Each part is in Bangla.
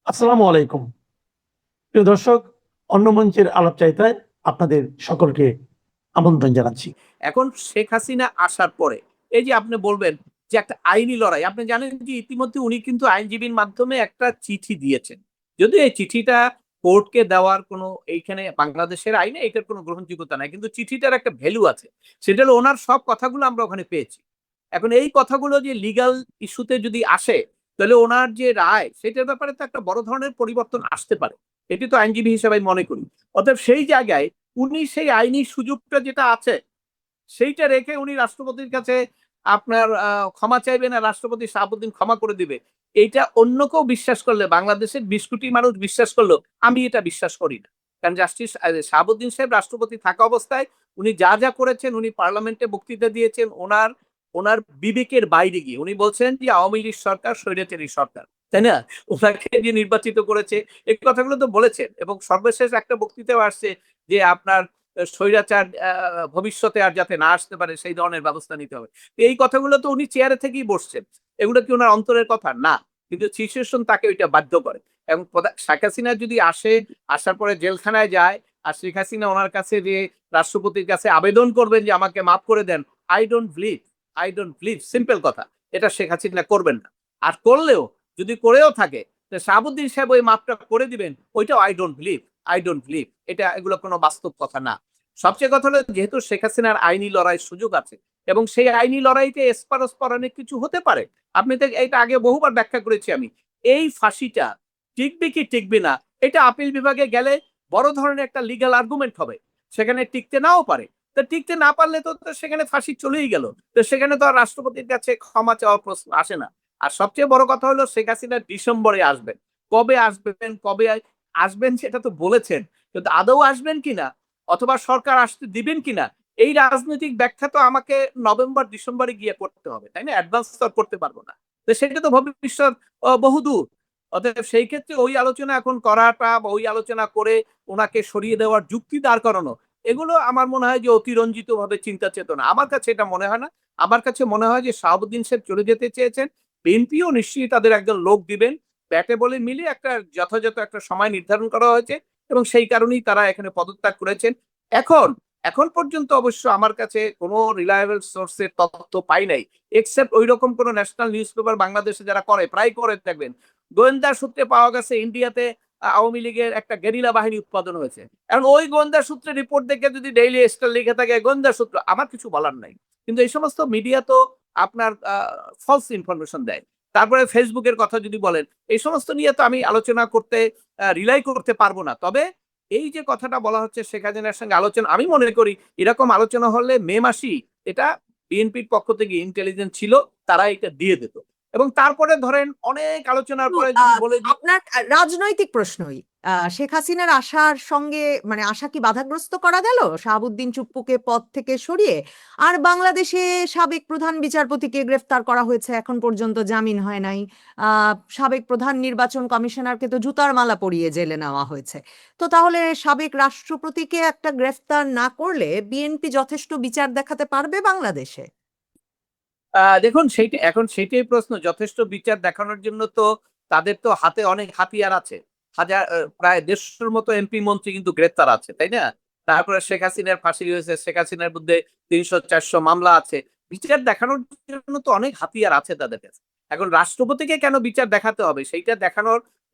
আসসালামু আলাইকুম। প্রিয় দর্শক, অন্য মঞ্চের আলাপচারিতায় আপনাদের সকলকে আমন্ত্রণ জানাচ্ছি। এখন শেখ হাসিনা আসার পরে এই যে আপনি বলবেন যে একটা আইনি লড়াই, আপনি জানেন যে ইতিমধ্যে উনি কিন্তু আইনজীবীর মাধ্যমে একটা চিঠি দিয়েছেন। যদিও এই চিঠিটা কোর্টকে দেওয়ার কোনো এইখানে বাংলাদেশের আইনে এটার কোনো গ্রহণযোগ্যতা নাই, কিন্তু চিঠিটার একটা ভ্যালু আছে। সেটা হলো ওনার সব কথাগুলো আমরা ওখানে পেয়েছি। এখন এই কথাগুলো যে লিগাল ইস্যুতে যদি আসে, তাহলে ওনার যে রায় সেটার ব্যাপারে তো একটা বড় ধরনের পরিবর্তন আসতে পারে। এটি তো আইনজীবী হিসেবে আমি মনে করি। অতএব সেই জায়গায় উনি সেই আইনি সুযোগটা যেটা আছে সেইটা রেখে উনি রাষ্ট্রপতির কাছে আপনার ক্ষমা চাইবেন আর রাষ্ট্রপতি শাহাবুদ্দিন ক্ষমা করে দিবে। এইটা অন্য কেউ বিশ্বাস করলে, বাংলাদেশের ২০ কোটি মানুষ বিশ্বাস করলেও আমি এটা বিশ্বাস করি না। কারণ জাস্টিস শাহাবুদ্দিন সাহেব রাষ্ট্রপতি থাকা অবস্থায় উনি যা যা করেছেন, উনি পার্লামেন্টে বক্তৃতা দিয়েছেন ওনার ওনার বিবেকের বাইরে গিয়ে। উনি বলছেন যে আওয়ামী লীগ সরকার স্বৈরাচারী সরকার, তাই না? ওনাকে যে নির্বাচিত করেছে এই কথাগুলো তো বলেছেন, এবং সর্বশেষ একটা বক্তৃতাও আসছে যে আপনার স্বৈরাচার ভবিষ্যতে আর যাতে না আসতে পারে সেই ধরনের ব্যবস্থা নিতে হবে। এই কথাগুলো তো উনি চেয়ারে থেকেই বসছেন। এগুলো কি ওনার অন্তরের কথা? না। কিন্তু সিচুয়েশন তাকে ওইটা বাধ্য করে। এবং শেখ হাসিনা যদি আসে, আসার পরে জেলখানায় যায়, আর শেখ হাসিনা ওনার কাছে যে রাষ্ট্রপতির কাছে আবেদন করবেন যে আমাকে মাফ করে দেন, I don't believe, I don't believe, simple কথা। এটা শেখ হাসিনা করবেন না। আর করলেও, যদি করেও থাকে, শাহাবুদ্দিন সাহেব ওই মাফটা করে দিবেন, ওইটাও I don't believe, I don't believe. এটা এগুলো কোনো বাস্তব কথা না। সবচেয়ে কথা হলো, যেহেতু শেখ হাসিনার আইনি লড়াই সুযোগ আছে এবং সেই আইনি লড়াইতে এসপার ওসপার অনেক কিছু হতে পারে। আপনি তো এটা আগে বহুবার ব্যাখ্যা করেছি আমি। এই ফাঁসিটা টিকবে কি টিকবে না, এটা আপিল বিভাগে গেলে বড় ধরনের একটা লিগ্যাল আর্গুমেন্ট হবে। সেখানে টিকতে নাও পারে। তো টিকতে না পারলে তো সেখানে ফাঁসি চলেই গেল। তো সেখানে তো আর রাষ্ট্রপতির কাছে ক্ষমা চাওয়ার প্রশ্ন আসে না। আর সবচেয়ে বড় কথা হলো, শেখ হাসিনা ডিসেম্বরে আসবেন। কবে আসবেন, কবে আসবেন সেটা তো বলেছেন, কিন্তু আদৌ আসবেন কিনা অথবা সরকার আসতে দিবেন কিনা, এই রাজনৈতিক ব্যাখ্যা তো আমাকে নভেম্বর ডিসেম্বরে গিয়ে করতে হবে, তাই না? অ্যাডভান্স তো করতে পারবো না। তো সেটা তো ভবিষ্যৎ বহুদূর। অতএব সেই ক্ষেত্রে ওই আলোচনা এখন করাটা বা ওই আলোচনা করে ওনাকে সরিয়ে দেওয়ার যুক্তি দাঁড় করানো, এগুলো আমার মনে হয় যে অতিরঞ্জিত ভাবে চিন্তা চেতনা। আমার কাছে এটা মনে হয় না। আমার কাছে মনে হয় যে শাহাবুদ্দিন সাহেব চলে যেতে চেয়েছেন, বিএনপিও নিশ্চয়ই তাদের একজন লোক দিবেন। ব্যাটে বলে মিলে একটা যথাযথ একটা সময় নির্ধারণ করা হয়েছে, এবং সেই কারণেই তারা এখানে পদত্যাগ করেছেন। এখন এখন পর্যন্ত অবশ্য আমার কাছে কোনো রিলায়েবল সোর্সের তথ্য পাই নাই, এক্সেপ্ট ওই রকম কোনো ন্যাশনাল নিউজ পেপার বাংলাদেশে যারা করে, প্রায় করে থাকবেন। গোয়েন্দা সূত্রে পাওয়া গেছে ইন্ডিয়াতে আওয়ামী লীগের একটা গেরিলা বাহিনী উৎপাদন হয়েছে। এখন ওই গোয়েন্দা সূত্রে রিপোর্ট দেখে যদি ডেইলি স্টার লিখে থাকে গোয়েন্দা সূত্র, আমার কিছু বলার নাই। কিন্তু এই সমস্ত মিডিয়া তো আপনার ফলস ইনফরমেশন দেয়। তারপরে ফেসবুকের কথা যদি বলেন, এই সমস্ত নিয়ে তো আমি আলোচনা করতে রিলাই করতে পারবো না। তবে এই যে কথাটা বলা হচ্ছে শেখ হাসিনার সঙ্গে আলোচনা, আমি মনে করি এরকম আলোচনা হলে মে মাসেই এটা বিএনপির পক্ষ থেকে ইন্টেলিজেন্স ছিল, তারা এটা দিয়ে দিত। এবং তারপরে ধরেন অনেক আলোচনার তো, পরে যদি বলে দিই, আপনার রাজনৈতিক প্রশ্নই, শেখ হাসিনার আসার সঙ্গে মানে আশা কি বাধাগ্রস্ত করা গেল শাহাবুদ্দিন চুপ্পুকে পদ থেকে সরিয়ে? আর বাংলাদেশে সাবেক প্রধান বিচারপতিকে গ্রেফতার করা হয়েছে, এখন পর্যন্ত জামিন হয় নাই। সাবেক প্রধান নির্বাচন কমিশনারকে তো জুতার মালা পরিয়ে জেলে নেওয়া হয়েছে। তো তাহলে সাবেক রাষ্ট্রপতিকে একটা গ্রেফতার না করলে বিএনপি যথেষ্ট বিচার দেখাতে পারবে বাংলাদেশে? দেখুন সেইটা, এখন সেটাই প্রশ্ন। যথেষ্ট বিচার দেখানোর জন্য তো তাদের তো হাতে অনেক হাতিয়ার আছে। হাজার প্রায় ১৫০ মতো এমপি মন্ত্রী কিন্তু গ্রেপ্তার আছে, তাই না? তারপরে শেখ হাসিনার ফাঁসি হয়েছে, শেখ হাসিনার বিরুদ্ধে ৩০০-৪০০ মামলা আছে। বিচার দেখানোর জন্য তো অনেক হাতিয়ার আছে তাদের কাছে। এখন রাষ্ট্রপতিকে কেন বিচার দেখাতে হবে, সেইটা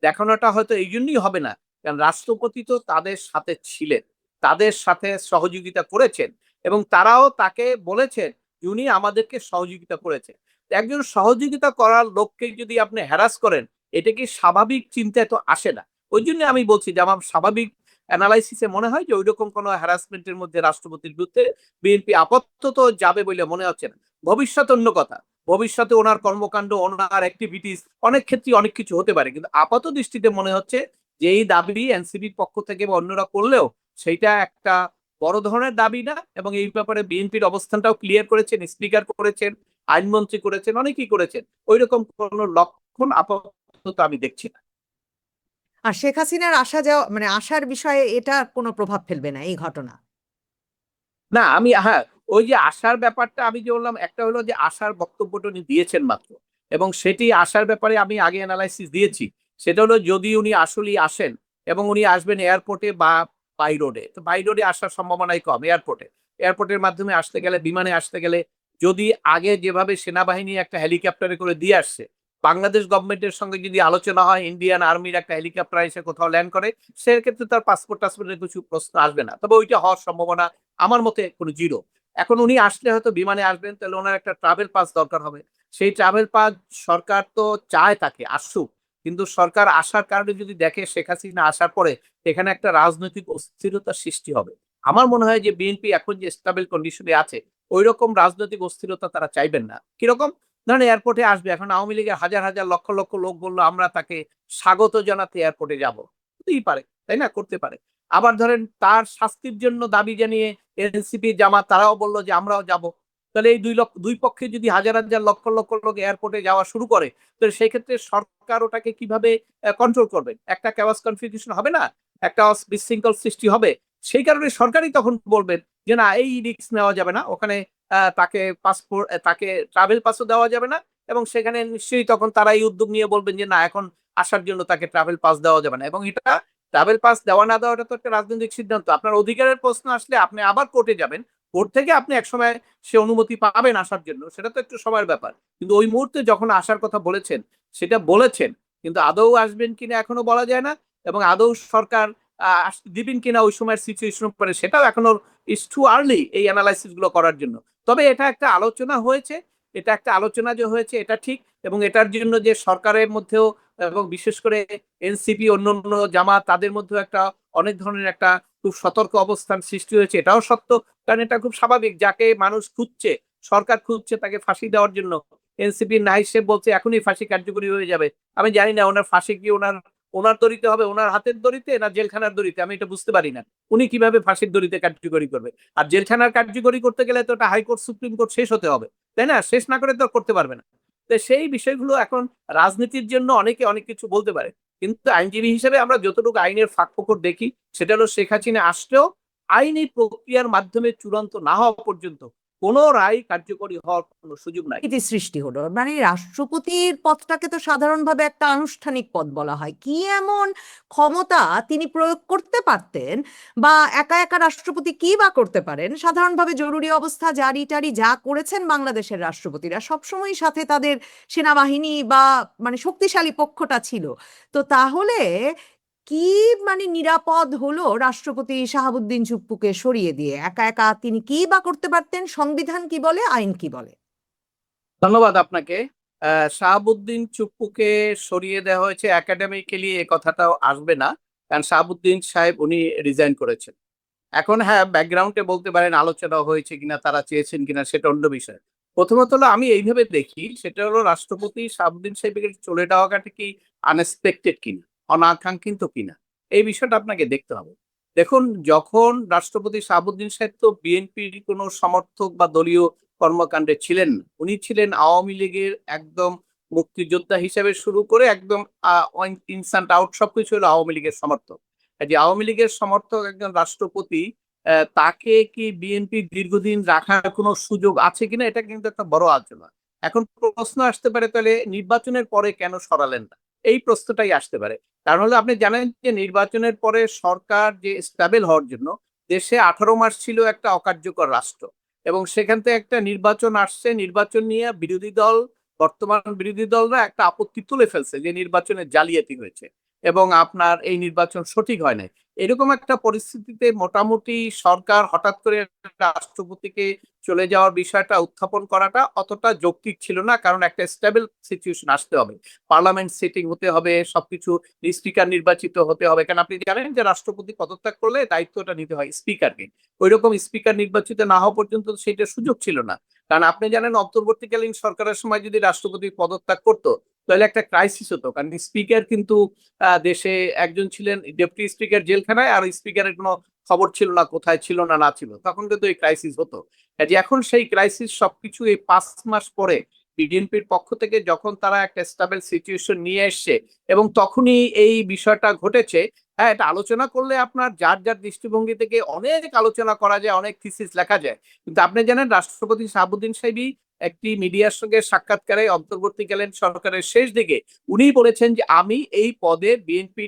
দেখানোটা হয়তো এই জন্যই হবে না। কারণ রাষ্ট্রপতি তো তাদের সাথে ছিলেন, তাদের সাথে সহযোগিতা করেছেন, এবং তারাও তাকে বলেছেন উনি আমাদেরকে সহযোগিতা করেছে। একজন সহযোগিতা করার লোককে যদি আপনি হ্যারাস করেন, এটা কি স্বাভাবিক চিন্তায় তো আসে না। ওই জন্য আমি বলছি যে আমার স্বাভাবিক অ্যানালাইসিসে মনে হয় যে ওইরকম কোনো হ্যারাসমেন্টের মধ্যে রাষ্ট্রপতির বিরুদ্ধে বিএনপি আপাতত যাবে বলে মনে হচ্ছে না। ভবিষ্যৎ অন্য কথা। ভবিষ্যতে ওনার কর্মকাণ্ড, ওনার অ্যাক্টিভিটিস অনেক ক্ষেত্রে অনেক কিছু হতে পারে, কিন্তু আপাত দৃষ্টিতে মনে হচ্ছে যে এই দাবি এনসিপির পক্ষ থেকে বা অন্যরা করলেও সেইটা একটা বড় ধরনের দাবি না। এবং এই ব্যাপারে বিএনপির অবস্থানটাও ক্লিয়ার করেছেন, স্পিকার করেছেন, আইনমন্ত্রী করেছেন, অনেকেই করেছেন। ওই রকম কোন লক্ষণ আপাতত আমি দেখছি না। আর শেখ হাসিনার আসা যাওয়া মানে আসার বিষয়ে এটা কোনো প্রভাব ফেলবে না এই ঘটনা? না, আমি, হ্যাঁ, ওই যে আসার ব্যাপারটা আমি যে বললাম, একটা হলো যে আসার বক্তব্যটা উনি দিয়েছেন মাত্র, এবং সেটি আসার ব্যাপারে আমি আগে অ্যানালাইসিস দিয়েছি। সেটা হলো যদি উনি আসলেই আসেন এবং উনি আসবেন এয়ারপোর্টে বা বাই রোডে, তো বাই রোডে আসার সম্ভাবনাই কম। এয়ারপোর্টের মাধ্যমে আসতে গেলে, বিমানে আসতে গেলে যদি আগে যেভাবে সেনাবাহিনী একটা হেলিকপ্টারে করে দিয়ে আসছে, বাংলাদেশ গভর্নমেন্টের সঙ্গে যদি আলোচনা হয়, ইন্ডিয়ান আর্মির একটা হেলিকপ্টার এসে কোথাও ল্যান্ড করে, সেক্ষেত্রে তার টাসপোর্টের কিছু প্রশ্ন আসবে না। তবে ওইটা হওয়ার সম্ভাবনা আমার মতে কোনো জিরো। এখন উনি আসলে হয়তো বিমানে আসবেন, তাহলে ওনার একটা ট্রাভেল পাস দরকার হবে। সেই ট্রাভেল পাস সরকার তো চায় তাকে আসুক, কিন্তু সরকার আসার কারণে যদি দেখে শেখ হাসিনা আসার পরে এখানে একটা রাজনৈতিক অস্থিরতার সৃষ্টি হবে, আমার মনে হয় যে বিএনপি এখন যে স্টেবল কন্ডিশনে আছে, ওই রকম রাজনৈতিক অস্থিরতা তারা চাইবেন না। কিরকম? ধরেন এয়ারপোর্টে আসবে, এখন আওয়ামী লীগের হাজার হাজার লক্ষ লক্ষ লোক বললো আমরা তাকে স্বাগত জানাতে এয়ারপোর্টে যাব, হতেই পারে, তাই না? করতে পারে। আবার ধরেন তার শাস্তির জন্য দাবি জানিয়ে এনসিপি জামাত তারাও বললো যে আমরাও যাব। তাহলে এই দুই পক্ষে যদি হাজার হাজার লক্ষ লক্ষ লোক এয়ারপোর্টে যাওয়া শুরু করে, তো সেই ক্ষেত্রে সরকার ওটাকে কিভাবে কন্ট্রোল করবে? একটা ক্যাওয়াস কনফিউশন হবে না? একটা বিশৃঙ্খল সৃষ্টি হবে। সেই কারণে সরকারই তখন বলবেন যে না, এই রিস্ক নেওয়া যাবে না, ওখানে তাকে পাসপোর্ট, তাকে ট্রাভেল পাসও দেওয়া যাবে না, এবং সেখানে নিশ্চয়ই তখন তারা এই উদ্যোগ নিয়ে বলবেন যে না, এখন আসার জন্য তাকে ট্রাভেল পাস দেওয়া যাবে না। এবং এটা ট্রাভেল পাস দেওয়া না দেওয়াটা তো একটা রাজনৈতিক সিদ্ধান্ত। আপনার অধিকারের প্রশ্ন আসলে আপনি আবার কোর্টে যাবেন, কোর্ট থেকে আপনি একসময় সে অনুমতি পাবেন আসার জন্য, সেটা তো একটু সময়ের ব্যাপার। কিন্তু ওই মুহূর্তে যখন আসার কথা বলেছেন, সেটা বলেছেন, কিন্তু আদৌ আসবেন কিনা এখনো বলা যায় না, এবং আদৌ সরকার দিবেন কিনা ওই সময়ের সিচুয়েশন পরে, সেটাও এখনো ইটস টু আর্লি এই অ্যানালাইসিস গুলো করার জন্য। তবে এটা একটা আলোচনা হয়েছে, যে হয়েছে এটা ঠিক, এবং এটার জন্য যে সরকারের মধ্যেও এবং বিশেষ করে এনসিপি, অন্যান্য জামাত, তাদের মধ্যেও একটা অনেক ধরনের একটা খুব সতর্ক অবস্থান সৃষ্টি হয়েছে, এটাও সত্য। কারণ এটা খুব স্বাভাবিক, যাকে মানুষ খুঁজছে, সরকার খুঁজছে তাকে ফাঁসি দেওয়ার জন্য। এনসিপির নাহিদ সাহেব বলছে এখনই ফাঁসি কার্যকরী হয়ে যাবে। আমি জানি না ওনার ফাঁসি কি ওনার ওনার দড়িতে হবে, ওনার হাতের দড়িতে, না জেলখানার দড়িতে, আমি এটা বুঝতে পারি না। উনি কিভাবে ফাঁসির দড়িতে কার্যকরী করবে? আর জেলখানার কার্যকরী করতে গেলে তো এটা হাইকোর্ট, সুপ্রিম কোর্ট শেষ হতে হবে, তাই না? শেষ না করে তো করতে পারবে না। তো সেই বিষয়গুলো এখন রাজনীতির জন্য অনেকে অনেক কিছু বলতে পারে, কিন্তু আইনজীবী হিসেবে আমরা যতটুকু আইনের ফাঁকফোকর দেখি, সেটা হলো শেখ হাসিনা আসলেও আইনি প্রক্রিয়ার মাধ্যমে চূড়ান্ত না হওয়া পর্যন্ত কোনো রায় কার্যকরী হওয়ার কোনো সুযোগ নাই। এটি সৃষ্টি হলো, মানে রাষ্ট্রপতির পদটাকে তো সাধারণভাবে একটা আনুষ্ঠানিক পদ বলা হয়। কি এমন ক্ষমতা তিনি প্রয়োগ করতে পারতেন, বা একা একা রাষ্ট্রপতি কি বা করতে পারেন? সাধারণভাবে জরুরি অবস্থা জারি টারি যা করেছেন বাংলাদেশের রাষ্ট্রপতিরা, সবসময় সাথে তাদের সেনাবাহিনী বা মানে শক্তিশালী পক্ষটা ছিল। তো তাহলে কি মানে নিরাপদ হলো রাষ্ট্রপতি শাহাবুদ্দিন চুপ্পুকে সরিয়ে দিয়ে? একা একা তিনি কি বা করতে পারতেন? সংবিধান কি বলে, আইন কি বলে? ধন্যবাদ আপনাকে। শাহাবুদ্দিন চুপ্পুকে সরিয়ে দেওয়া হয়েছে একাডেমিক্যালি, এ কথাটাও আসবে না, কারণ শাহাবুদ্দিন সাহেব উনি রিজাইন করেছেন। এখন হ্যাঁ, ব্যাকগ্রাউন্ডে বলতে পারেন আলোচনা হয়েছে কিনা, তারা চেয়েছেন কিনা, সেটা অন্য বিষয়। প্রথমত হলো আমি এইভাবে দেখি, সেটা হলো রাষ্ট্রপতি শাহাবুদ্দিন সাহেবের চলে যাওয়াটা কি আনএক্সপেক্টেড কিনা, অনাকাঙ্ক্ষিত কিনা, এই বিষয়টা আপনাকে দেখতে হবে। দেখুন, যখন রাষ্ট্রপতি শাহাবুদ্দিন সাহেব তো বিএনপির কোনো সমর্থক বা দলীয় কর্মকাণ্ডে ছিলেন না, উনি ছিলেন আওয়ামী লীগের একদম মুক্তিযোদ্ধা হিসেবে শুরু করে একদম ইনস্ট্যান্ট আউট সবকিছু হলো আওয়ামী লীগের সমর্থক। যে আওয়ামী লীগের সমর্থক একজন রাষ্ট্রপতি, তাকে কি বিএনপি দীর্ঘদিন রাখার কোনো সুযোগ আছে কিনা, এটা কিন্তু একটা বড় আলোচনা। এখন প্রশ্ন আসতে পারে, তাহলে নির্বাচনের পরে কেন সরালেন না, এই প্রশ্নটাই আসতে পারে। কারণ হলো আপনি জানেন যে নির্বাচনের পরে সরকার যে স্টেবল হওয়ার জন্য, দেশে 18 মাস ছিল একটা অকার্যকর রাষ্ট্র, এবং সেখান থেকে একটা নির্বাচন আসছে, নির্বাচন নিয়ে বর্তমান বিরোধী দলরা একটা আপত্তি তুলে ফেলছে যে নির্বাচনে জালিয়াতি হয়েছে এবং আপনার এই নির্বাচন সঠিক হয় নাই। এরকম একটা পরিস্থিতিতে মোটামুটি সরকার হঠাৎ করে রাষ্ট্রপতিকে চলে যাওয়ার বিষয়টা উত্থাপন করাটা অতটা যৌক্তিক ছিল না, কারণ একটা স্টেবল সিচুয়েশন আসতে হবে, পার্লামেন্ট সিটিং হতে হবে, সবকিছু, স্পিকার নির্বাচিত হতে হবে। কারণ আপনি জানেন যে রাষ্ট্রপতি পদত্যাগ করলে দায়িত্বটা নিতে হয় স্পিকারকে, ওইরকম স্পিকার নির্বাচিত না হওয়া পর্যন্ত সেটা সুযোগ ছিল না। কারণ আপনি জানেন অন্তর্বর্তীকালীন সরকারের সময় যদি রাষ্ট্রপতি পদত্যাগ করতো, তাহলে একটা ক্রাইসিস হতো, কারণ স্পিকার কিন্তু দেশে একজন ছিলেন, ডেপুটি স্পিকার জেলখানায়, আর স্পিকারের কোনো খবর ছিল না, কোথায় ছিল না না ছিল, তখন কিন্তু এই ক্রাইসিস হতো। যে এখন সেই ক্রাইসিস সবকিছু এই 5 মাস পরে বিএনপির পক্ষ থেকে যখন তারা একটা স্টেবল সিচুয়েশন নিয়ে এসছে, এবং তখনই এই বিষয়টা ঘটেছে। হ্যাঁ, এটা আলোচনা করলে আপনার যার যার দৃষ্টিভঙ্গি থেকে অনেক আলোচনা করা যায়, অনেক থিসিস লেখা যায়, কিন্তু আপনি জানেন রাষ্ট্রপতি শাহাবুদ্দিন সাহেবই একটি মিডিয়ার সঙ্গে সাক্ষাৎকারে অন্তর্বর্তীকালীন সরকারের শেষ দিকে উনি বলেছেন যে আমি এই পদে বিএনপি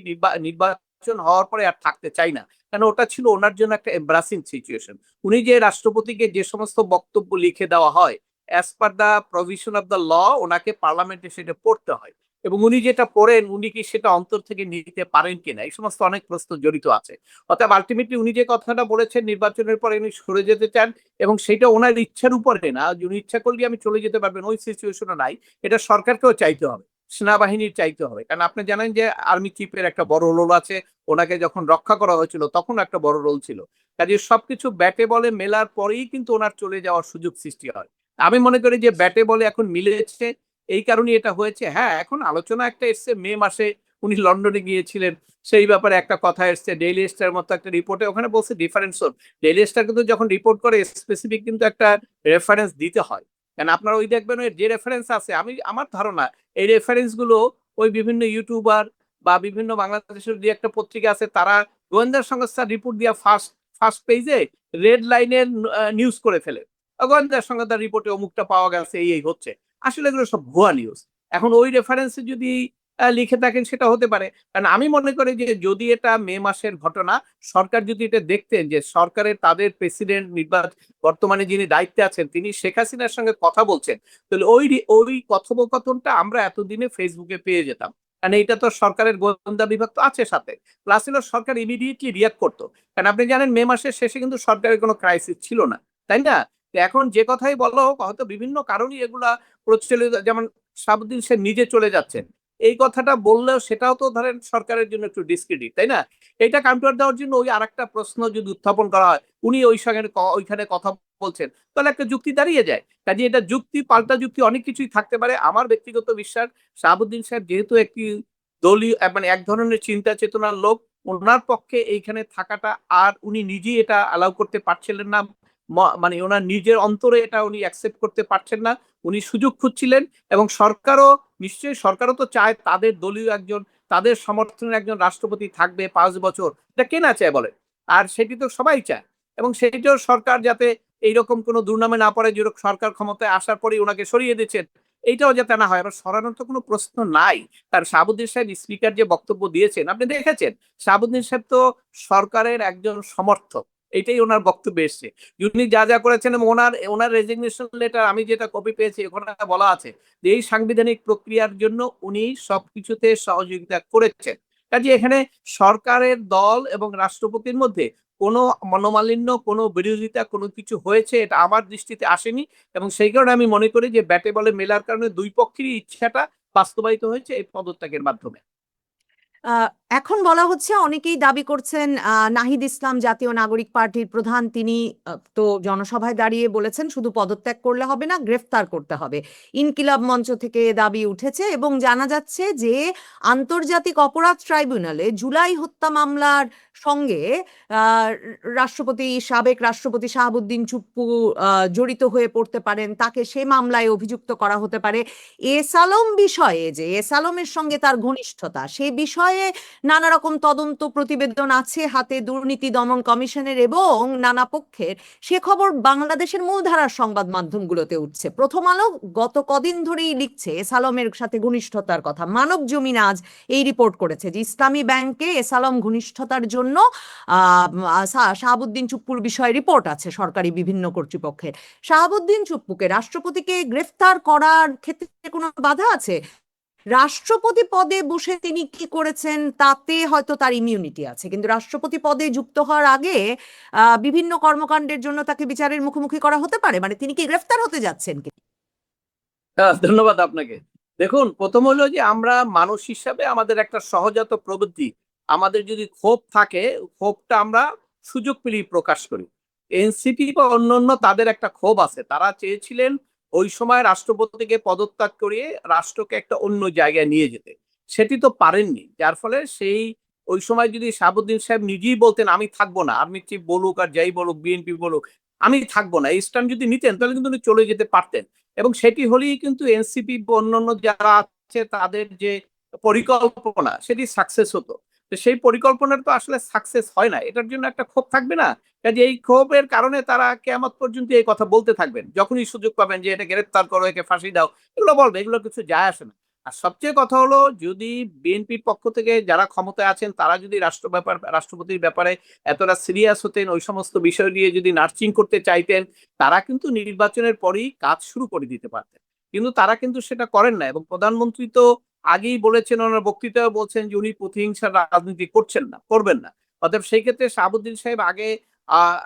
নির্বাচন হওয়ার পরে আর থাকতে চাই না, কারণ ওটা ছিল ওনার জন্য একটা এম্বারাসিং সিচুয়েশন। উনি যে রাষ্ট্রপতিকে যে সমস্ত বক্তব্য লিখে দেওয়া হয় as per the provision of the law, ওনাকে পার্লামেন্টে সেটা পড়তে হয়, এবং উনি যেটা পড়েন উনি কি সেটা অন্তর থেকে নিতে পারেন কিনা, এই সমস্ত অনেক প্রশ্ন জড়িত আছে। অর্থাৎ আলটিমেটলি উনি যে কথাটা বলেছেন নির্বাচনের পরে উনি সরে যেতে চান, এবং সেটা ওনার ইচ্ছার উপরে না, উনি ইচ্ছা করলে আমি চলে যেতে পারবেন ওই সিচুয়েশনও নাই, এটা সরকারকেও চাইতে হবে, সেনাবাহিনীর চাইতে হবে। কারণ আপনি জানেন যে আর্মি চিফের একটা বড় রোল আছে, ওনাকে যখন রক্ষা করা হয়েছিল তখন একটা বড় রোল ছিল। কাজে সবকিছু ব্যাটে বলে মেলার পরেই কিন্তু ওনার চলে যাওয়ার সুযোগ সৃষ্টি হয়। আমি মনে করি যে ব্যাটে বলে এখন মিলেছে, এই কারণে এটা হয়েছে। হ্যাঁ, এখন আলোচনা একটা এসছে মে মাসে উনি লন্ডনে গিয়েছিলেন, সেই ব্যাপারে একটা কথা এসছে ডেইলি স্টার মতো একটা রিপোর্টে, ওখানে বলছে ডিফারেন্স সোর্স। ডেইলি স্টার কিন্তু যখন রিপোর্ট করে স্পেসিফিক কিন্তু একটা রেফারেন্স দিতে হয়, কারণ আপনারা ওই দেখবেন ওই যে রেফারেন্স আছে, আমার ধারণা এই রেফারেন্স গুলো ওই বিভিন্ন ইউটিউবার বা বিভিন্ন বাংলাদেশের যে একটা পত্রিকা আছে তারা গোয়েন্দা সংস্থার রিপোর্ট দিয়ে ফার্স্ট ফার্স্ট পেজে রেড লাইনের নিউজ করে ফেলে, গোয়েন্দা সংস্থার রিপোর্টে অমুকটা পাওয়া গেছে, এই হচ্ছে। আসলে এগুলো সব ভুয়া নিউজ। এখন ওই রেফারেন্সে যদি লিখে থাকেন সেটা হতে পারে, কারণ আমি মনে করি যে যদি এটা মে মাসের ঘটনা, সরকার যদি এটা দেখতেন যে সরকারের তাদের প্রেসিডেন্ট বর্তমানে যিনি দায়িত্বে আছেন তিনি শেখ হাসিনার সঙ্গে কথা বলছেন, তাহলে ওই কথোপকথনটা আমরা এতদিনে ফেসবুকে পেয়ে যেতাম, কারণ এইটা তো সরকারের গোয়েন্দা বিভাগ তো আছে সাথে, প্লাস হলো সরকার ইমিডিয়েটলি রিয়াক্ট করতো। কারণ আপনি জানেন মে মাসের শেষে কিন্তু সরকারের কোনো ক্রাইসিস ছিল না, তাই না? এখন যে কথাই বলো হয়তো বিভিন্ন কারণই এগুলা প্রচলিত, যেমন শাহাবুদ্দিন সে নিজে চলে যাচ্ছেন, এই কথাটা বললেও সেটাও তো ধরেন সরকারের জন্য একটু ডিসক্রেডিট, তাই না? এটা কাউন্টার দেওয়ার জন্য ওই আরেকটা প্রশ্ন যদি উত্থাপন করা হয়, উনি ওইখানে কথা বলছেন, তাহলে একটা যুক্তি দাঁড়িয়ে যায়। কাজে এটা যুক্তি পাল্টা যুক্তি অনেক কিছুই থাকতে পারে। আমার ব্যক্তিগত বিশ্বাস শাহাবুদ্দিন সাহেব যেহেতু একটি দলীয় মানে এক ধরনের চিন্তা চেতনার লোক, ওনার পক্ষে এইখানে থাকাটা আর উনি নিজেই এটা অ্যালাউ করতে পারছিলেন না, মানে ওনার নিজের অন্তরে এটা উনি অ্যাকসেপ্ট করতে পারছেন না, উনি সুযোগ খুঁজছিলেন। এবং সরকারও তো চায় তাদের দলীয় একজন, তাদের সমর্থনের একজন রাষ্ট্রপতি থাকবে 5 বছর, এটা কে না চায় বলে? আর সেটি তো সবাই চায়, এবং সেটিও সরকার যাতে এইরকম কোনো দুর্নামে না পড়ে, যেরকম সরকার ক্ষমতায় আসার পরেই ওনাকে সরিয়ে দিচ্ছেন, এইটাও যাতে না হয়। আবার সরানোর তো কোনো প্রশ্ন নাই। তার শাহাবুদ্দিন সাহেব স্পিকার যে বক্তব্য দিয়েছেন আপনি দেখেছেন, শাহাবুদ্দিন সাহেব তো সরকারের একজন সমর্থক, এটাই ওনার বক্তব্য এসছে। উনি যা যা করেছেন, এবং ওনার রেজিগনেশন লেটার আমি যেটা কপি পেয়েছি ওখানে বলা আছে যে এই সাংবিধানিক প্রক্রিয়ার জন্য উনি সবকিছুতে সহযোগিতা করেছেন। কাজে এখানে সরকারের দল এবং রাষ্ট্রপতির মধ্যে কোনো মনোমালিন্য, কোনো বিরোধিতা, কোনো কিছু হয়েছে এটা আমার দৃষ্টিতে আসেনি, এবং সেই কারণে আমি মনে করি যে ব্যাটে বলে মেলার কারণে দুই পক্ষেরই ইচ্ছাটা বাস্তবায়িত হয়েছে এই পদত্যাগের মাধ্যমে। আহ, এখন বলা হচ্ছে, অনেকেই দাবি করছেন নাহিদ ইসলাম জাতীয় নাগরিক পার্টির প্রধান, তিনি তো জনসভায় দাঁড়িয়ে বলেছেন শুধু পদত্যাগ করলে হবে না, গ্রেফতার করতে হবে। ইনকিলাব মঞ্চ থেকে দাবি উঠেছে এবং জানা যাচ্ছে যে আন্তর্জাতিক অপরাধ ট্রাইব্যুনালে জুলাই হত্যা মামলার সঙ্গে সাবেক রাষ্ট্রপতি শাহাবুদ্দিন চুপ্পু জড়িত হয়ে পড়তে পারেন, তাকে সে মামলায় অভিযুক্ত করা হতে পারে। এসালম বিষয়ে, যে এসালমের সঙ্গে তার ঘনিষ্ঠতা, সে বিষয়ে নানা রকম তদন্ত প্রতিবেদন আছে হাতে দুর্নীতি দমন কমিশনের এবং নানা পক্ষের, সে খবর বাংলাদেশের মূলধারার সংবাদ মাধ্যমগুলোতে উঠছে। প্রথম আলো গত কদিন ধরেই লিখছে এসালমের সাথে ঘনিষ্ঠতার কথা। মানব জমিন আজ এই রিপোর্ট করেছে যে ইসলামী ব্যাংকে এসালম ঘনিষ্ঠতার জন্য শাহাবুদ্দিন চুপ্পুর বিষয়ে রিপোর্ট আছে সরকারি বিভিন্ন কর্তৃপক্ষের। শাহাবুদ্দিন চুপ্পুকে রাষ্ট্রপতিকে গ্রেফতার করার ক্ষেত্রে কোনো বাধা আছে? রাষ্ট্রপতি পদে বসে তিনি কি করেছেন তাতে হয়তো তার ইমিউনিটি আছে, কিন্তু রাষ্ট্রপতি পদে যুক্ত হওয়ার আগে বিভিন্ন কর্মকাণ্ডের জন্য তাকে বিচারের মুখোমুখি করা হতে পারে। মানে তিনি কি গ্রেফতার হতে যাচ্ছেন কি? ধন্যবাদ আপনাকে। দেখুন, প্রথম হলো যে আমরা মানুষ হিসাবে আমাদের একটা সহজাত প্রবৃত্তি, আমাদের যদি ক্ষোভ থাকে, ক্ষোভটা আমরা সুযোগ পেলেই প্রকাশ করি। এনসিপি বা অন্যান্য তাদের একটা ক্ষোভ আছে, তারা চেয়েছিলেন ওই সময় রাষ্ট্রপতিকে পদত্যাগ করিয়ে রাষ্ট্রকে একটা অন্য জায়গায় নিয়ে যেতে, সেটি তো পারেননি। যার ফলে ওই সময় যদি শাহাবুদ্দিন সাহেব নিজেই বলতেন আমি থাকবো না, আর্মি চিফ বলুক আর যাই বলুক, বিএনপি বলুক, আমি থাকবো না, এই স্ট্যান্ড যদি নিতেন তাহলে কিন্তু উনি চলে যেতে পারতেন, এবং সেটি হলেই কিন্তু এনসিপি অন্যান্য যারা আছে তাদের যে পরিকল্পনা সেটি সাকসেস হতো। তো সেই পরিকল্পনার তো আসলে সাকসেস হয় না, এটার জন্য একটা ক্ষোভ থাকবে না? কাজে এই ক্ষোভের কারণে তারা কিয়ামত পর্যন্ত এই কথা বলতে থাকবেন, যখনই সুযোগ পাবেন যে এটা গ্রেফতার করো, একে ফাঁসি দাও, এগুলো বলবে, এগুলো কিছু যায় আসে না। আর সবচেয়ে কথা হলো, যদি বিএনপির পক্ষ থেকে যারা ক্ষমতায় আছেন তারা যদি রাষ্ট্রপতির ব্যাপারে এতটা সিরিয়াস হতেন, ওই সমস্ত বিষয় নিয়ে যদি নার্সিং করতে চাইতেন, তারা কিন্তু নির্বাচনের পরেই কাজ শুরু করে দিতে পারতেন। কিন্তু তারা কিন্তু সেটা করেন না, এবং প্রধানমন্ত্রী তো আগেই বলেছেন, ওনার বক্তৃতায় বলছেন যে উনি প্রতিহিংসার রাজনীতি করছেন না, করবেন না। অতএব সেই ক্ষেত্রে শাহাবুদ্দিন সাহেব আগে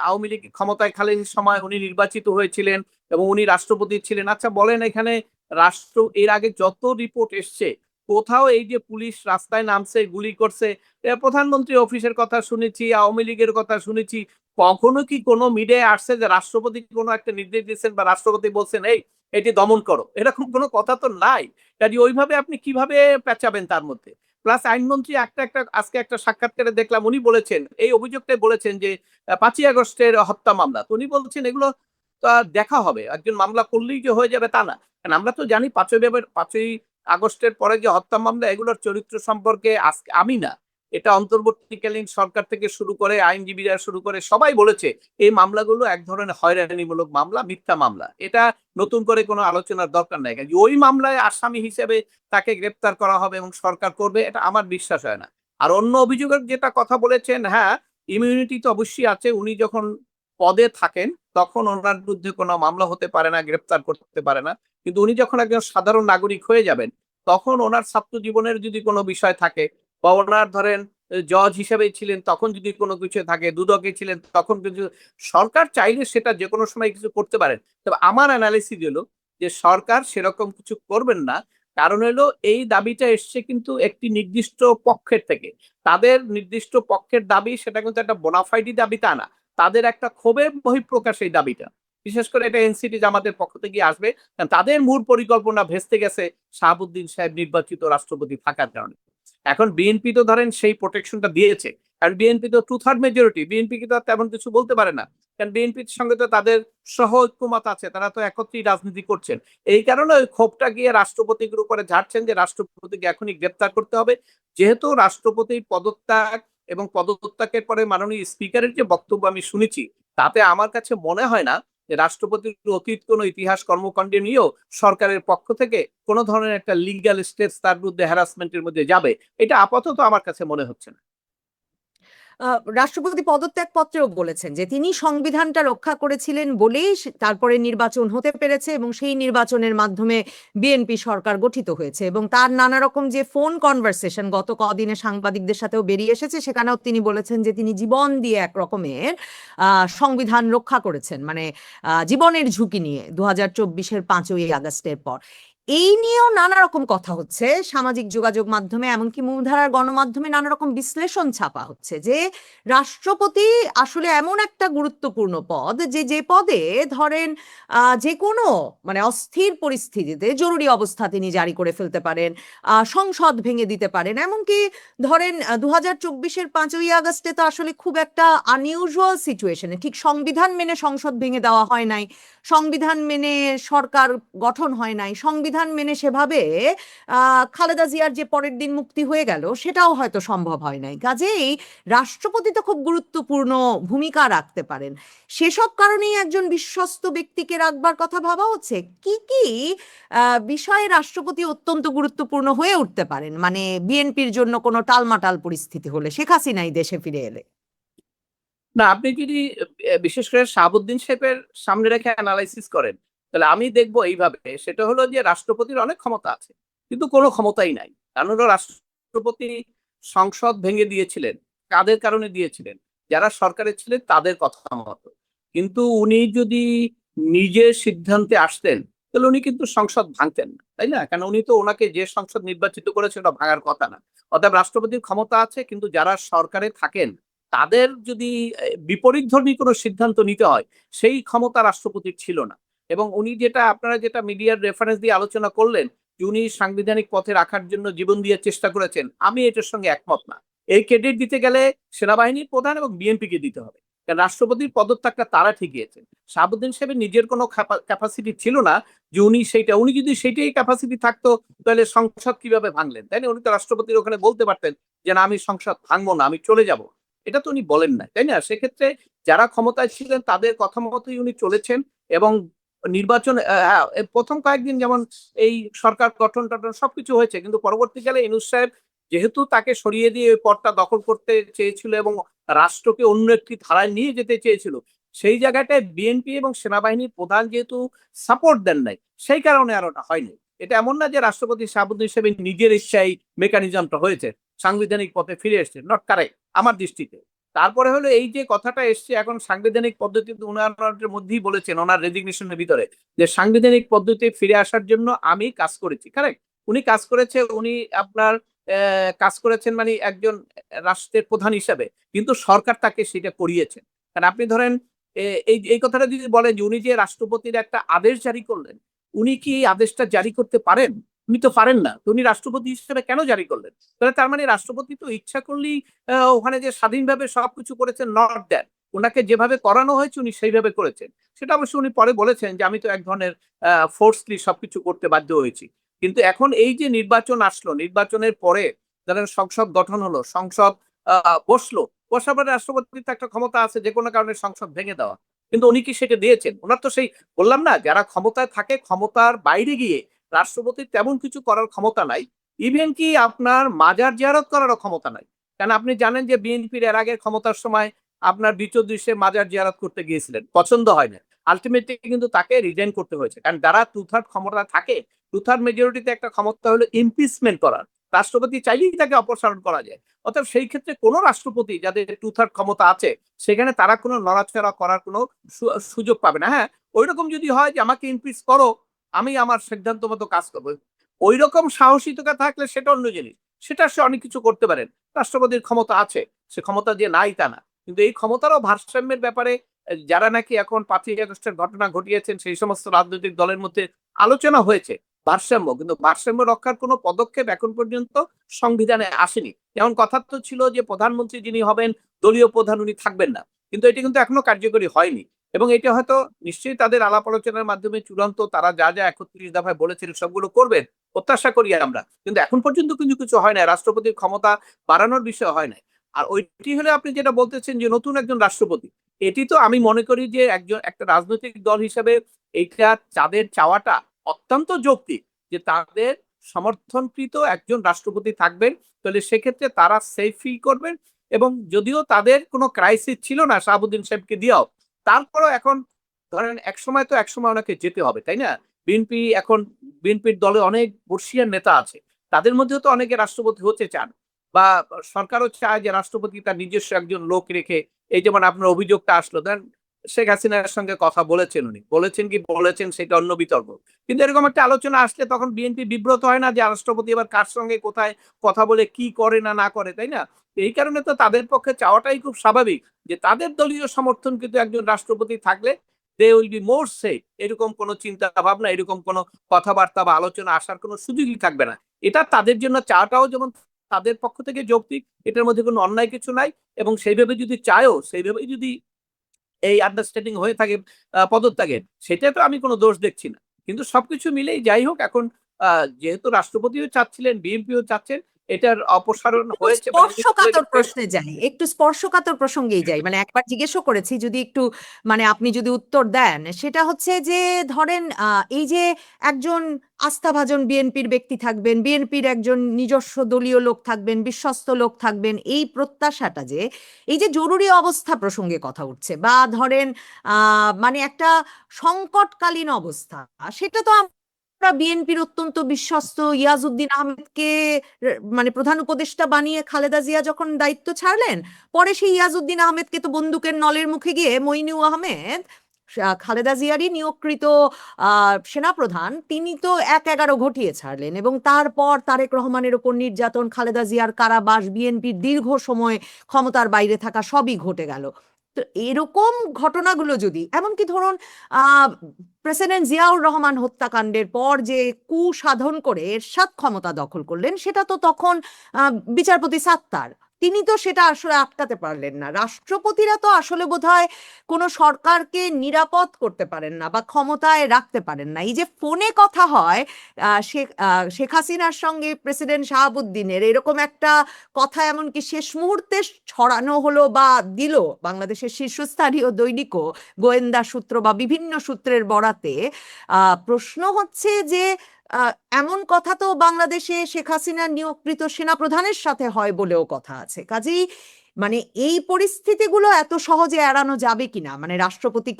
আওয়ামী লীগ ক্ষমতায় খালির সময় উনি নির্বাচিত হয়েছিলেন এবং উনি রাষ্ট্রপতি ছিলেন। আচ্ছা বলেন, এখানে রাষ্ট্র এর আগে যত রিপোর্ট এসছে, কোথাও এই যে পুলিশ রাস্তায় নামছে, গুলি করছে, প্রধানমন্ত্রী অফিসের কথা শুনেছি, আওয়ামী লীগের কথা শুনেছি, কখনো কি কোনো মিডিয়ায় আসছে যে রাষ্ট্রপতি কোনো একটা নির্দেশ দিচ্ছেন বা রাষ্ট্রপতি বলছেন এই এটি দমন করো? এরকম কোনো কথা তো নাই। কাজে ওইভাবে আপনি কিভাবে পেঁচাবেন তার মধ্যে? প্লাস আইনমন্ত্রী আজকে একটা সাক্ষাৎকারে দেখলাম, উনি বলেছেন, এই অভিযোগটাই বলেছেন যে 5ই আগস্টের হত্যা মামলা, তো উনি বলছেন এগুলো তো আর দেখা হবে, একজন মামলা করলেই যে হয়ে যাবে তা না। কারণ আমরা তো জানি 5ই আগস্টের পরে যে হত্যা মামলা, এগুলোর চরিত্র সম্পর্কে আজকে আমি না, এটা অন্তর্বর্তীকালীন সরকার থেকে শুরু করে আইনজীবীরা শুরু করে সবাই বলেছে এই মামলাগুলো এক ধরনের হয়রানিমূলক মামলা, মিথ্যা মামলা। এটা নতুন করে কোনো আলোচনার দরকার নাই। কাজে ওই মামলায় আসামি হিসেবে তাকে গ্রেপ্তার করা হবে এবং সরকার করবে, এটা আমার বিশ্বাস হয় না। আর অন্য অভিযোগের যেটা কথা বলেছেন, হ্যাঁ, ইমিউনিটি তো অবশ্যই আছে। উনি যখন পদে থাকেন তখন ওনার বিরুদ্ধে কোনো মামলা হতে পারে না, গ্রেপ্তার করতে পারে না। কিন্তু উনি যখন একজন সাধারণ নাগরিক হয়ে যাবেন, তখন ওনার ছাত্র জীবনের যদি কোনো বিষয় থাকে, বা ওনার ধরেন জজ হিসেবে ছিলেন তখন যদি কোনো কিছু থাকে, দুদকে ছিলেন তখন কিছু, সরকার চাইলে সেটা যে কোনো সময় কিছু করতে পারেন। তবে আমার অ্যানালিসিস হলো যে সরকার সেরকম কিছু করবেন না। কারণ হলো এই দাবিটা এসছে কিন্তু একটি নির্দিষ্ট পক্ষের থেকে। তাদের নির্দিষ্ট পক্ষের দাবি, সেটা কিন্তু একটা বোনাফাইডি দাবি তা না। তাদের একটা ক্ষোভের বহিঃপ্রকাশ এই দাবিটা। বিশেষ করে এটা এনসিপি জামাতের পক্ষ থেকে আসবে, কারণ তাদের মূল পরিকল্পনা ভেস্তে গেছে শাহাবুদ্দিন সাহেব নির্বাচিত রাষ্ট্রপতি থাকার কারণে। এখন বিএনপি তো ধরেন সেই প্রোটেকশনটা দিয়েছে, কারণ বিএনপি তো 2/3 মেজরিটি, বিএনপি কি তো তেমন কিছু বলতে পারে না, কারণ বিএনপির সঙ্গে তো তাদের সহ ঐক্যমত আছে, তারা তো একত্রেই রাজনীতি করছেন। এই কারণে ওই ক্ষোভটা গিয়ে রাষ্ট্রপতির উপরে ঝাড়ছেন যে রাষ্ট্রপতিকে এখনই গ্রেপ্তার করতে হবে। যেহেতু রাষ্ট্রপতির পদত্যাগ এবং পদত্যাগের পরে মাননীয় স্পিকারের যে বক্তব্য আমি শুনেছি, তাতে আমার কাছে মনে হয় না যে রাষ্ট্রপতির অতীত কোনো ইতিহাস কর্মকাণ্ড নিয়েও সরকারের পক্ষ থেকে কোনো ধরনের একটা লিগ্যাল স্টেপস তার বিরুদ্ধে হ্যারাসমেন্টের মধ্যে যাবে, এটা আপাতত আমার কাছে মনে হচ্ছে না। রাষ্ট্রপতি পদত্যাগ পত্রেও বলেছেন যে তিনি সংবিধানটা রক্ষা করেছিলেন বলেই তারপরে নির্বাচন হতে পেরেছে এবং সেই নির্বাচনের মাধ্যমে বিএনপি সরকার গঠিত হয়েছে, এবং তার নানা রকম যে ফোন কনভারসেশন গত কদিনে সাংবাদিকদের সাথেও বেরিয়ে এসেছে, সেখানেও তিনি বলেছেন যে তিনি জীবন দিয়ে এক রকমের সংবিধান রক্ষা করেছেন, মানে জীবনের ঝুঁকি নিয়ে 2024-এর 5ই আগস্টের পর। এই নিয়েও নানা রকম কথা হচ্ছে সামাজিক যোগাযোগ মাধ্যমে, এমনকি মূলধারার গণমাধ্যমে নানা রকম বিশ্লেষণ ছাপা হচ্ছে যে রাষ্ট্রপতি আসলে এমন একটা গুরুত্বপূর্ণ পদ যে পদে ধরেন যে কোনো মানে অস্থির পরিস্থিতিতে জরুরি অবস্থা তিনি জারি করে ফেলতে পারেন, সংসদ ভেঙে দিতে পারেন। এমনকি ধরেন 2024-এর 5ই আগস্টে তো আসলে খুব একটা আনইউজুয়াল সিচুয়েশনে ঠিক সংবিধান মেনে সংসদ ভেঙে দেওয়া হয় নাই, সংবিধান মেনে সরকার গঠন হয় নাই, সংবিধান মেনে সেভাবে খালেদা জিয়ার যে পরের দিন মুক্তি হয়ে গেল সেটাও হয়তো সম্ভব হয় নাই। কাজেই রাষ্ট্রপতি তো খুব গুরুত্বপূর্ণ ভূমিকা রাখতে পারেন। সেসব কারণেই একজন বিশ্বস্ত ব্যক্তিকে রাখবার কথা ভাবা হচ্ছে। কি কি বিষয়ে রাষ্ট্রপতি অত্যন্ত গুরুত্বপূর্ণ হয়ে উঠতে পারেন, মানে বিএনপির জন্য কোনো টালমাটাল পরিস্থিতি হলে, শেখ হাসিনাই দেশে ফিরে এলে? না, আপনি যদি বিশেষ করে শাহাবুদ্দিন সাহেবের সামনে রেখে অ্যানালাইসিস করেন, তাহলে আমি দেখবো এইভাবে, সেটা হলো যে রাষ্ট্রপতির অনেক ক্ষমতা আছে কিন্তু কোনো ক্ষমতাই নাই। কারণ হলো রাষ্ট্রপতি সংসদ ভেঙে দিয়েছিলেন, কাদের কারণে দিয়েছিলেন? যারা সরকারে ছিলেন তাদের কথা মতো। কিন্তু উনি যদি নিজের সিদ্ধান্তে আসতেন, তাহলে উনি কিন্তু সংসদ ভাঙতেন না, তাই না? কারণ উনি তো, ওনাকে যে সংসদ নির্বাচিত করেছে ওটা ভাঙার কথা না। অতএব রাষ্ট্রপতির ক্ষমতা আছে, কিন্তু যারা সরকারে থাকেন তাদের যদি বিপরীতধর্মী কোনো সিদ্ধান্ত নিতে হয়, সেই ক্ষমতা রাষ্ট্রপতির ছিল না। এবং উনি যেটা, আপনারা যেটা মিডিয়ার রেফারেন্স দিয়ে আলোচনা করলেন যে উনি সাংবিধানিক পথে রাখার জন্য জীবন দিয়ে চেষ্টা করেছেন, আমি এটার সঙ্গে একমত না। এই ক্রেডিট দিতে গেলে সেনাবাহিনীর প্রধান এবং বিএনপিকে দিতে হবে। কারণ রাষ্ট্রপতির পদত্যাগটা তারা ঠেকিয়েছেন। শাহাবুদ্দিন সাহেবের নিজের কোনো ক্যাপাসিটি ছিল না যে উনি যদি সেইটাই ক্যাপাসিটি থাকতো তাহলে সংসদ কিভাবে ভাঙলেন, তাই না? উনি তো রাষ্ট্রপতির ওখানে বলতে পারতেন যে না, আমি সংসদ ভাঙবো না, আমি চলে যাব। এটা তো উনি বলেন না, তাই না? সেক্ষেত্রে যারা ক্ষমতায় ছিলেন তাদের কথা মতোই উনি চলেছেন। এবং নির্বাচন হ্যাঁ, প্রথম কয়েকদিন যেমন এই সরকার গঠন টঠন সবকিছু হয়েছে, কিন্তু পরবর্তীকালে ইউনূস সাহেব যেহেতু তাকে সরিয়ে দিয়ে ওই পদটা দখল করতে চেয়েছিল এবং রাষ্ট্রকে অন্য একটি ধারায় নিয়ে যেতে চেয়েছিল, সেই জায়গাটায় বিএনপি এবং সেনাবাহিনীর প্রধান যেহেতু সাপোর্ট দেন নাই, সেই কারণে আর ওটা হয়নি। এটা এমন না যে রাষ্ট্রপতি শাহাবুদ্দিন হিসেবে নিজের ইচ্ছায় মেকানিজমটা হয়েছে, সাংবিধানিক পথে ফিরে এসছে, নট কারেক্ট আমার দৃষ্টিতে। তারপরে হলো এই যে কথাটা এসছে এখন সাংবিধানিক পদ্ধতিতে, ওনার মধ্যেই বলেছেন ওনার রেজিগনেশনের ভিতরে যে সাংবিধানিক পদ্ধতিতে ফিরে আসার জন্য আমি কাজ করেছি। কারেক্ট, উনি কাজ করেছে, উনি আপনার কাজ করেছেন মানে একজন রাষ্ট্রের প্রধান হিসাবে, কিন্তু সরকার তাকে সেটা করিয়েছেন। কারণ আপনি ধরেন এই কথাটা যদি বলেন যে উনি যে রাষ্ট্রপতির একটা আদেশ জারি করলেন, উনি কি এই আদেশটা জারি করতে পারেন? উনি তো পারেন না, তো উনি রাষ্ট্রপতি হিসেবে কেন জারি করলেন? তাহলে তার মানে রাষ্ট্রপতি তো ইচ্ছা করলেই ওখানে যে স্বাধীনভাবে সবকিছু করেছেন, নট দ্যাট। ওনাকে যেভাবে করানো হয়েছে উনি সেইভাবে করেছেন। সেটা অবশ্য উনি পরে বলেছেন যে আমি তো এক ধরনের ফোর্সলি সবকিছু করতে বাধ্য হয়েছি। কিন্তু এখন এই যে নির্বাচন আসলো, নির্বাচনের পরে ধরেন সংসদ গঠন হলো, সংসদ বসলো, বসার পরে রাষ্ট্রপতির তো একটা ক্ষমতা আছে যে কোনো কারণে সংসদ ভেঙে দেওয়া। কিন্তু উনি কি সেটা দিয়েছেন? ওনার তো সেই বললাম না, যারা ক্ষমতায় থাকে ক্ষমতার বাইরে গিয়ে রাষ্ট্রপতির তেমন কিছু করার ক্ষমতা নাই। ইভেন কি আপনার মাজার জিয়ারত করারও ক্ষমতা নাই। কারণ আপনি জানেন যে বিএনপির এর আগের ক্ষমতার সময় আপনার বিচৌদ্রিশে মাজার জিয়ারত করতে গিয়েছিলেন, পছন্দ হয় না, আলটিমেটলি কিন্তু তাকে রিজাইন করতে হয়েছে। কারণ যারা 2/3 ক্ষমতা থাকে, 2/3 মেজরিটিতে একটা ক্ষমতা হলো ইমপিচমেন্ট করার, রাষ্ট্রপতি চাইলেই তাকে অপসারণ করা যায়। অর্থাৎ সেই ক্ষেত্রে কোনো রাষ্ট্রপতি যাদের 2/3 ক্ষমতা আছে সেখানে তারা কোনো নড়াচড়া করার কোনো সুযোগ পাবে না। হ্যাঁ, ওই রকম যদি হয় যে আমাকে ইমপিচ করো, আমি আমার সিদ্ধান্ত মতো কাজ করবো, ওই রকম সাহসিকতা থাকলে সেটা অন্য জিনিস, সেটা সে অনেক কিছু করতে পারেন। রাষ্ট্রপতির ক্ষমতা আছে, সে ক্ষমতা যে নাই তা না। কিন্তু এই ক্ষমতারও ভারসাম্যের ব্যাপারে যারা নাকি এখন 5ই আগস্টের ঘটনা ঘটিয়েছেন সেই সমস্ত রাজনৈতিক দলের মধ্যে আলোচনা হয়েছে ভারসাম্য, কিন্তু ভারসাম্য রক্ষার কোনো পদক্ষেপ এখন পর্যন্ত সংবিধানে আসেনি। যেমন কথা তো ছিল যে প্রধানমন্ত্রী যিনি হবেন দলীয় প্রধান উনি থাকবেন না, কিন্তু এটি কিন্তু এখনো কার্যকরী হয়নি। এবং এটা হয়তো নিশ্চয়ই তাদের আলাপ আলোচনার মাধ্যমে চূড়ান্ত, তারা যা যা 31 দফায় বলেছিলেন সবগুলো করবেন, প্রত্যাশা করি আমরা। কিন্তু এখন পর্যন্ত কিন্তু কিছু হয় না, রাষ্ট্রপতির ক্ষমতা বাড়ানোর বিষয় হয় না। আর ওইটি হলে আপনি যেটা বলতেছেন যে নতুন একজন রাষ্ট্রপতি, এটি তো আমি মনে করি যে একটা রাজনৈতিক দল হিসেবে এইটা তাদের চাওয়াটা অত্যন্ত যৌক্তিক যে তাদের সমর্থনকৃত একজন রাষ্ট্রপতি থাকবেন, তাহলে সেক্ষেত্রে তারা সেফ ফিল করবেন। এবং যদিও তাদের কোনো ক্রাইসিস ছিল না শাহাবুদ্দিন সাহেবকে দিয়েও, তারপরও এখন ধরেন একসময় তো একসময় ওনাকে যেতে হবে, তাই না? বিএনপির দলে অনেক বর্ষিয়ান নেতা আছে, তাদের মধ্যেও তো অনেকে রাষ্ট্রপতি হতে চান, বা সরকারও চায় যে রাষ্ট্রপতি তার নিজস্ব একজন লোক রেখে। এই যেমন আপনার অভিযোগটা আসলো, দেন শেখ হাসিনার সঙ্গে কথা বলেছেন, উনি বলেছেন কি বলেছেন সেটা অন্য বিতর্ক। কিন্তু এরকম একটা আলোচনা আসলে তখন বিএনপি বিব্রত হয় না যে রাষ্ট্রপতি এবার কার সঙ্গে কোথায় কথা বলে কি করে না না করে, তাই না? এই কারণে তো তাদের পক্ষে চাওয়াটাই খুব স্বাভাবিক যে তাদের দলীয় সমর্থন কিন্তু একজন রাষ্ট্রপতি থাকলে they will be more safe. এরকম কোনো চিন্তা ভাবনা, এরকম কোনো কথাবার্তা বা আলোচনা আসার কোনো সুযোগই থাকবে না। এটা তাদের জন্য চাওয়াটাও যেমন তাদের পক্ষ থেকে যৌক্তিক, এটার মধ্যে কোনো অন্যায় কিছু নাই। এবং সেইভাবে যদি চায়ও, সেইভাবে যদি এই আন্ডারস্ট্যান্ডিং হয়ে থাকে পদত্যাগের, সেটা তো আমি কোনো দোষ দেখছি না। কিন্তু সবকিছু মিলেই যাই হোক, এখন যেহেতু রাষ্ট্রপতিও চাচ্ছিলেন, বিএনপিও চাচ্ছেন, এটার অপসারণ একটু হয়েছে বা স্পর্শকাতর প্রশ্নে যাই, একটু স্পর্শকাতর প্রসঙ্গেই যাই, মানে একবার জিজ্ঞেসও করেছি, যদি একটু মানে আপনি যদি উত্তর দেন, সেটা হচ্ছে যে ধরেন এই যে একজন আস্থাভাজন বিএনপির ব্যক্তি থাকবেন, বিএনপির একজন নিজস্ব দলীয় লোক থাকবেন, বিশ্বস্ত লোক থাকবেন, এই প্রত্যাশাটা যে এই যে জরুরি অবস্থা প্রসঙ্গে কথা উঠছে, বা ধরেন মানে একটা সংকটকালীন অবস্থা, সেটা তো আমরা বিএনপির অত্যন্ত বিশ্বস্ত ইয়াজউদ্দিন আহমেদকে মানে প্রধান উপদেষ্টা বানিয়ে খালেদা জিয়া যখন দায়িত্ব ছাড়লেন, পরে সেই ইয়াজউদ্দিন আহমেদকে তো বন্দুকের নলের মুখে গিয়ে মইনু আহমেদ, খালেদা জিয়ারই নিয়োগকৃত সেনাপ্রধান, তিনি তো 1/11 ঘটিয়ে ছাড়লেন। এবং তারপর তারেক রহমানের ওপর নির্যাতন, খালেদা জিয়ার কারাবাস, বিএনপির দীর্ঘ সময় ক্ষমতার বাইরে থাকা, সবই ঘটে গেল। তো এরকম ঘটনাগুলো যদি, এমনকি ধরুন প্রেসিডেন্ট জিয়াউর রহমান হত্যাকাণ্ডের পর যে সাধন করে এরশাদ ক্ষমতা দখল করলেন, সেটা তো তখন বিচারপতি সাত্তার, তিনি তো সেটা আসলে আটকাতে পারলেন না। রাষ্ট্রপতিরা তো আসলে বোধহয় কোনো সরকারকে নিরাপদ করতে পারেন না বা ক্ষমতায় রাখতে পারেন না। এই যে ফোনে কথা হয় শেখ হাসিনার সঙ্গে প্রেসিডেন্ট শাহাবুদ্দিনের, এরকম একটা কথা এমনকি শেষ মুহূর্তে ছড়ানো হলো বা দিল বাংলাদেশের শীর্ষস্থানীয় দৈনিকও, গোয়েন্দা সূত্র বা বিভিন্ন সূত্রের বরাতে। প্রশ্ন হচ্ছে যে এমন কথা তো বাংলাদেশে শেখ হাসিনা নিয়োগকৃত সেনাপ্রধানের সাথে হয় বলেও কথা আছে। কাজেই মানে এই পরিস্থিতিগুলো এত সহজে এড়ানো যাবে কিনা, মানে রাষ্ট্রপতিকে